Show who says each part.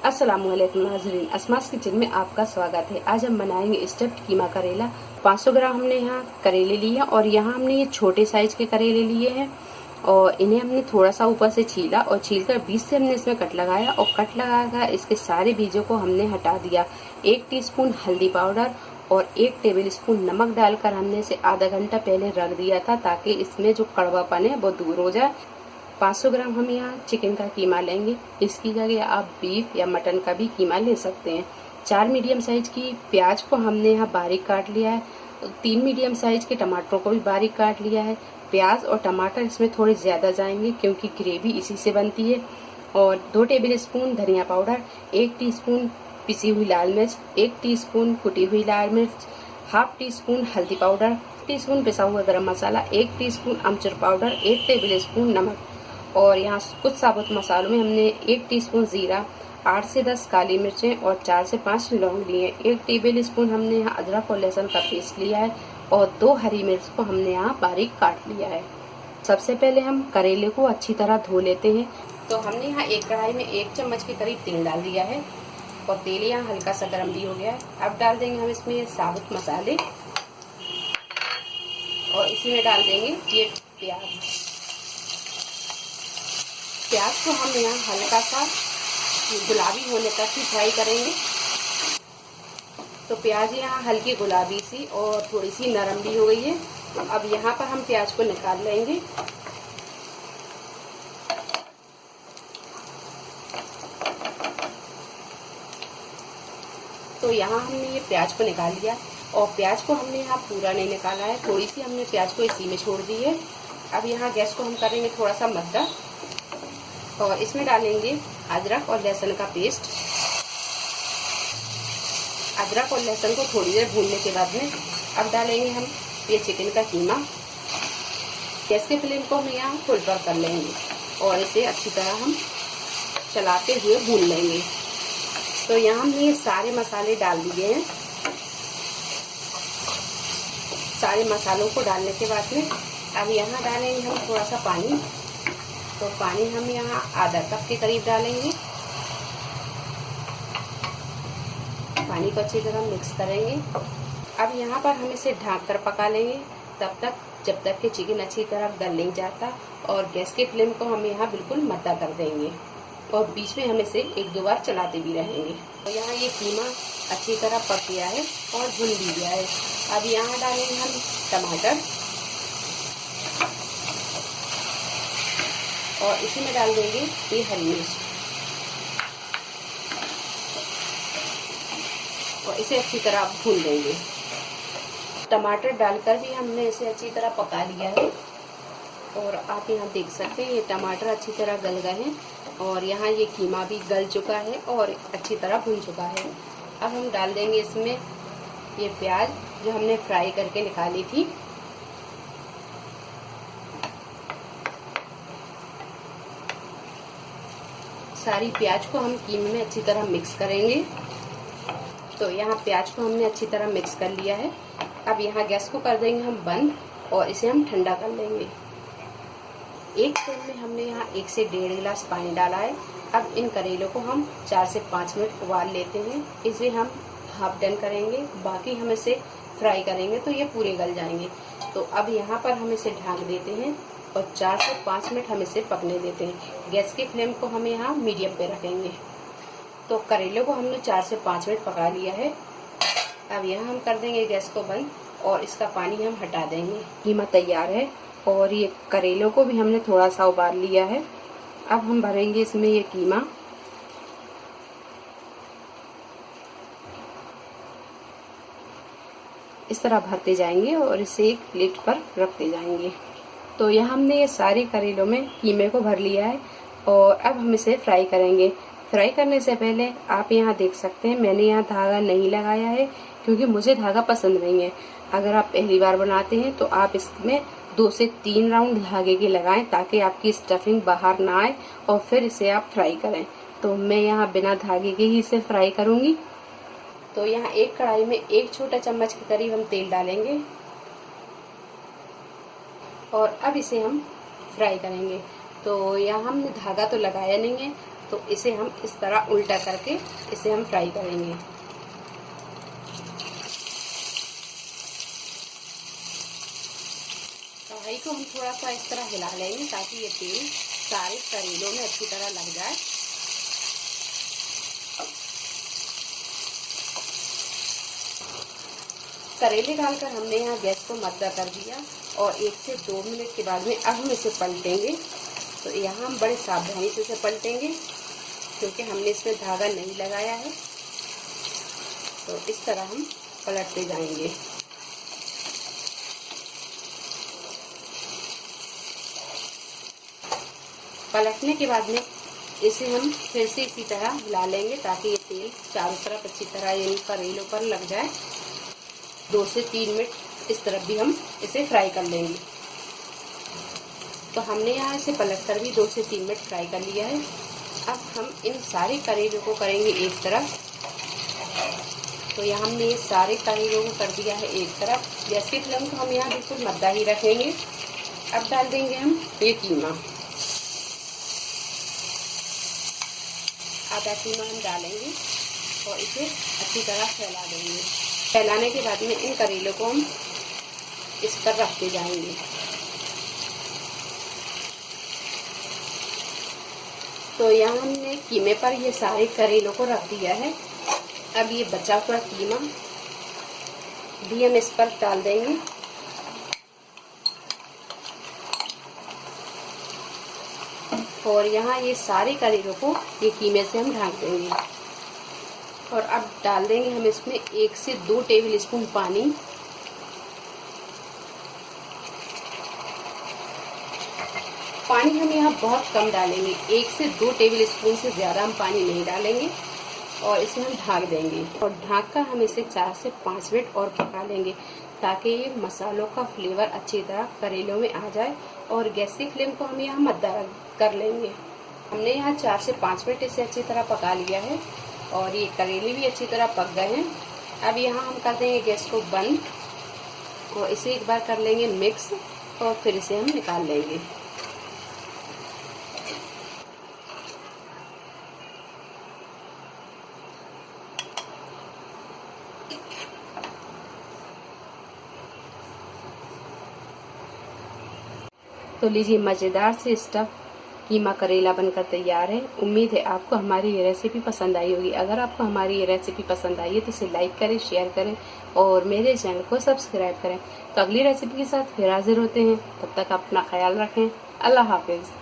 Speaker 1: अस्सलामुअलैकुम नाज़रीन, अस्मास किचन में आपका स्वागत है। आज हम बनाएंगे स्टफ्ड कीमा करेला। 500 ग्राम हमने यहाँ करेले लिए और यहाँ हमने ये छोटे साइज के करेले लिए हैं और इन्हें हमने थोड़ा सा ऊपर से छीला और छीलकर बीच से हमने इसमें कट लगाया और कट लगाकर इसके सारे बीजों को हमने हटा दिया। 1 टीस्पून हल्दी पाउडर और 1 टेबल स्पून नमक डालकर हमने इसे आधा घंटा पहले रख दिया था ताकि इसमें जो कड़वापन है वो दूर हो जाए। 500 ग्राम हम यहाँ चिकन का कीमा लेंगे। इसकी जगह आप बीफ या मटन का भी कीमा ले सकते हैं। 4 मीडियम साइज की प्याज को हमने यहाँ बारीक काट लिया है। 3 मीडियम साइज के टमाटरों को भी बारीक काट लिया है। प्याज और टमाटर इसमें थोड़े ज़्यादा जाएंगे क्योंकि ग्रेवी इसी से बनती है। और 2 टेबल स्पून धनिया पाउडर, 1 टीस्पून पिसी हुई लाल मिर्च, 1 टीस्पून कुटी हुई लाल मिर्च, हाफ टीस्पून हल्दी पाउडर, टीस्पून पिसा हुआ गरम मसाला, 1 टीस्पून अमचूर पाउडर, 1 टेबल स्पून नमक। और यहाँ कुछ साबुत मसालों में हमने 1 टीस्पून जीरा, 8 से 10 काली मिर्चें और 4 से 5 लौंग लिए। 1 टेबल स्पून हमने यहाँ अदरक और लहसुन का पेस्ट लिया है और 2 हरी मिर्च को हमने यहाँ बारीक काट लिया है। सबसे पहले हम करेले को अच्छी तरह धो लेते हैं। तो हमने यहाँ एक कढ़ाई में 1 चम्मच के करीब तेल डाल दिया है और तेल यहाँ हल्का सा गर्म भी हो गया है। अब डाल देंगे हम इसमें साबुत मसाले और इसमें डाल देंगे ये प्याज को हम यहाँ हल्का सा गुलाबी होने तक ही फ्राई करेंगे। तो प्याज यहाँ हल्की गुलाबी सी और थोड़ी सी नरम भी हो गई है। तो अब यहाँ पर हम प्याज को निकाल लेंगे। तो यहाँ हमने ये प्याज को निकाल लिया और प्याज को हमने यहाँ पूरा नहीं निकाला है, थोड़ी सी हमने प्याज को इसी में छोड़ दी है। अब यहाँ गैस को हम करेंगे थोड़ा सा मद्दा और इसमें डालेंगे अदरक और लहसुन का पेस्ट। अदरक और लहसुन को थोड़ी देर भूनने के बाद में अब डालेंगे हम ये चिकन का कीमा। गैस के फ्लेम को हम यहाँ फुल पर कर लेंगे और इसे अच्छी तरह हम चलाते हुए भून लेंगे। तो यहाँ हमने ये सारे मसाले डाल दिए हैं। सारे मसालों को डालने के बाद में अब यहाँ डालेंगे हम थोड़ा सा पानी। तो पानी हम यहाँ आधा कप के करीब डालेंगे। पानी को अच्छी तरह मिक्स करेंगे। अब यहाँ पर हम इसे ढक कर पका लेंगे तब तक जब तक कि चिकन अच्छी तरह गल नहीं जाता। और गैस के फ्लेम को हम यहाँ बिल्कुल मद्दा कर देंगे और बीच में हम इसे 1-2 बार चलाते भी रहेंगे। तो यहाँ ये कीमा अच्छी तरह पक गया है और भुन भी गया है। अब यहाँ डालेंगे हम टमाटर और इसी में डाल देंगे ये हरी मिर्च और इसे अच्छी तरह भून देंगे। टमाटर डालकर भी हमने इसे अच्छी तरह पका लिया है और आप यहाँ देख सकते हैं ये टमाटर अच्छी तरह गल गए हैं और यहाँ ये कीमा भी गल चुका है और अच्छी तरह भुन चुका है। अब हम डाल देंगे इसमें ये प्याज जो हमने फ्राई करके निकाली थी। सारी प्याज को हम कीमे में अच्छी तरह मिक्स करेंगे। तो यहाँ प्याज को हमने अच्छी तरह मिक्स कर लिया है। अब यहाँ गैस को कर देंगे हम बंद और इसे हम ठंडा कर लेंगे। एक पैन में हमने यहाँ 1 से 1.5 गिलास पानी डाला है। अब इन करेलों को हम 4 से 5 मिनट उबाल लेते हैं। इसे हम हाफ डन करेंगे, बाकी हम इसे फ्राई करेंगे तो ये पूरे गल जाएंगे। तो अब यहाँ पर हम इसे ढक देते हैं और 4 से 5 मिनट हम इसे पकने देते हैं। गैस की फ्लेम को हम यहाँ मीडियम पे रखेंगे। तो करेले को हमने 4 से 5 मिनट पका लिया है। अब यहाँ हम कर देंगे गैस को बंद और इसका पानी हम हटा देंगे। कीमा तैयार है और ये करेलों को भी हमने थोड़ा सा उबाल लिया है। अब हम भरेंगे इसमें ये कीमा। इस तरह भरते जाएंगे और इसे एक प्लेट पर रखते जाएंगे। तो यहाँ हमने ये सारे करेलों में कीमे को भर लिया है और अब हम इसे फ्राई करेंगे। फ्राई करने से पहले आप यहाँ देख सकते हैं मैंने यहाँ धागा नहीं लगाया है क्योंकि मुझे धागा पसंद नहीं है। अगर आप पहली बार बनाते हैं तो आप इसमें 2 से 3 राउंड धागे के लगाएं ताकि आपकी स्टफिंग बाहर ना आए और फिर इसे आप फ्राई करें। तो मैं यहाँ बिना धागे के ही इसे फ्राई करूँगी। तो यहाँ एक कढ़ाई में 1 छोटा चम्मच के करीब हम तेल डालेंगे और अब इसे हम फ्राई करेंगे। तो यहाँ हमने धागा तो लगाया नहीं है, तो इसे हम इस तरह उल्टा करके इसे हम फ्राई करेंगे। कढ़ाई को हम थोड़ा सा इस तरह हिला लेंगे ताकि ये तेल सारे करेलों में अच्छी तरह लग जाए। करेले डालकर हमने यहाँ गैस को मद्दा कर दिया और 1 से 2 मिनट के बाद में अब हम इसे पलटेंगे। तो यहाँ हम बड़े सावधानी से इसे पलटेंगे क्योंकि हमने इसमें धागा नहीं लगाया है। तो इस तरह हम पलटते जाएंगे। पलटने के बाद में इसे हम फिर से इसी तरह हिला लेंगे ताकि ये तेल चारों तरफ अच्छी तरह यानी करेलों पर लग जाए। 2 से 3 मिनट इस तरफ भी हम इसे फ्राई कर लेंगे। तो हमने यहाँ इसे पलट कर भी 2 से 3 मिनट फ्राई कर लिया है। अब हम इन सारे करेलों को करेंगे एक तरफ। तो यहाँ हमने ये सारे करेलों को कर दिया है एक तरफ। गैस की फ्लेम को हम यहाँ बिल्कुल मद्दा ही रखेंगे। अब डाल देंगे हम ये कीमा। आधा कीमा हम डालेंगे और इसे अच्छी तरह फैला देंगे। फैलाने के बाद में इन करेलों को हम इस पर रखते जाएंगे। तो यहाँ हमने कीमे पर ये सारे करेलों को रख दिया है। अब ये बचा हुआ कीमा भी हम इस पर डाल देंगे। और यहाँ ये सारे करेलों को ये कीमे से हम ढक देंगे। और अब डाल देंगे हम इसमें 1 से 2 टेबल स्पून पानी। पानी हम यहाँ बहुत कम डालेंगे, 1 से 2 टेबल स्पून से ज़्यादा हम पानी नहीं डालेंगे। और इसे हम ढक देंगे और ढक कर हम इसे 4 से 5 मिनट और पका लेंगे ताकि ये मसालों का फ्लेवर अच्छी तरह करेलों में आ जाए। और गैस की फ्लेम को हम यहाँ मद्दा कर लेंगे। हमने यहाँ 4 से 5 मिनट इसे अच्छी तरह पका लिया है और ये करेले भी अच्छी तरह पक गए हैं। अब यहाँ हम कर देंगे गैस को बंद और इसे एक बार कर लेंगे मिक्स और फिर इसे हम निकाल लेंगे। तो लीजिए, मज़ेदार से स्टफ कीमा करेला बनकर तैयार है। उम्मीद है आपको हमारी ये रेसिपी पसंद आई होगी। अगर आपको हमारी ये रेसिपी पसंद आई है तो इसे लाइक करें, शेयर करें और मेरे चैनल को सब्सक्राइब करें। तो अगली रेसिपी के साथ फिर हाजिर होते हैं। तब तक अपना ख्याल रखें। अल्लाह हाफिज़।